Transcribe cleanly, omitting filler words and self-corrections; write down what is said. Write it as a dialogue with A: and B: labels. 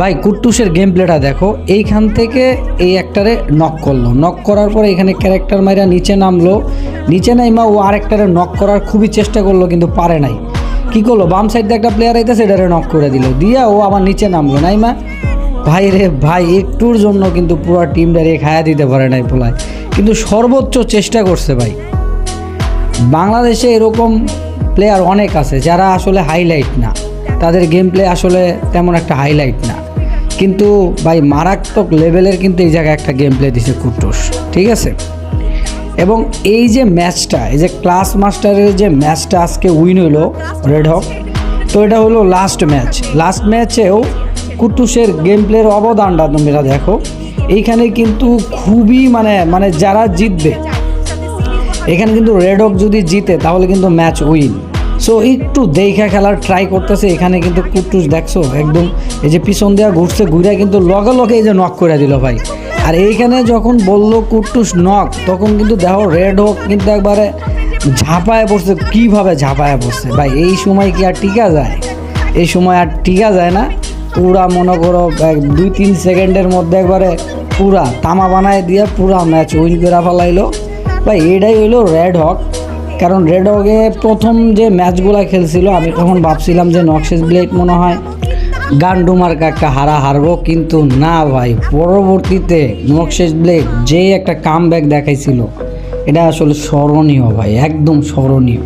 A: ভাই কুট্টুসের গেম প্লেটা দেখো, এইখান থেকে এই একটারে নক করলো, নক করার পরে এখানে ক্যারেক্টার মাইরা নিচে নামলো, নিচে নাইমা ও আরেকটারে নক করার খুবই চেষ্টা করলো কিন্তু পারে নাই। কি করলো, বাম সাইড দিয়ে একটা প্লেয়ার আইতেছে, এটারে নক করে দিল, দিয়া ও আবার নিচে নামলো নাইমা। ভাই রে ভাই, একটুর জন্য কিন্তু পুরো টিমটারে খায়া দিতে পারে নাই পোলায়, কিন্তু সর্বোচ্চ চেষ্টা করছে ভাই। বাংলাদেশে এরকম প্লেয়ার অনেক আছে যারা আসলে হাইলাইট না, তাদের গেম প্লে আসলে তেমন একটা হাইলাইট না, কিন্তু ভাই মারাত্মক লেভেলের কিন্তু এই জায়গায় একটা গেম প্লে দিছে কুট্টুস, ঠিক আছে। এবং এই যে ম্যাচটা, এই যে ক্লাস মাস্টারের যে ম্যাচটা আজকে উইন হইলো রেড হক, তো এটা হলো লাস্ট ম্যাচ। লাস্ট ম্যাচেও কুট্টুসের গেম প্লের অবদানটা তোমরা দেখো, এইখানে কিন্তু খুবই মানে যারা জিতবে, এখানে কিন্তু রেড হক যদি জিতে তাহলে কিন্তু ম্যাচ উইন। সো একটু দেখা খেলার ট্রাই করতেছে এখানে, কিন্তু কুট্টুস দেখছো একদম এই যে পিছন দেওয়া ঘুরছে, ঘুরে কিন্তু লগে লগে এই যে নক করে দিল ভাই। আর এইখানে যখন বললো কুট্টুস নক, তখন কিন্তু দেখো রেড হক কিন্তু একবারে ঝাঁপায় পড়ছে, কীভাবে ঝাঁপায় পড়ছে ভাই। এই সময় কি আর টিকা যায়? এই সময় আর টিকা যায় না। পুরা মনে করো 2-3 সেকেন্ডের মধ্যে একবারে পুরা তামা বানায় দিয়ে পুরা ম্যাচ উইন করে ফেলাইলো ভাই। এটাই হইলো রেড হক। কারণ রেড হকে প্রথম যে ম্যাচগুলো খেলছিল, আমি তখন ভাবছিলাম যে নকশেস ব্লেড মনে হয় গান্ডুমার একটা হারবো, কিন্তু না ভাই, পরবর্তীতে নকশেস ব্লেড যে একটা কামব্যাক দেখাইছিল, এটা আসলে স্মরণীয় ভাই, একদম স্মরণীয়।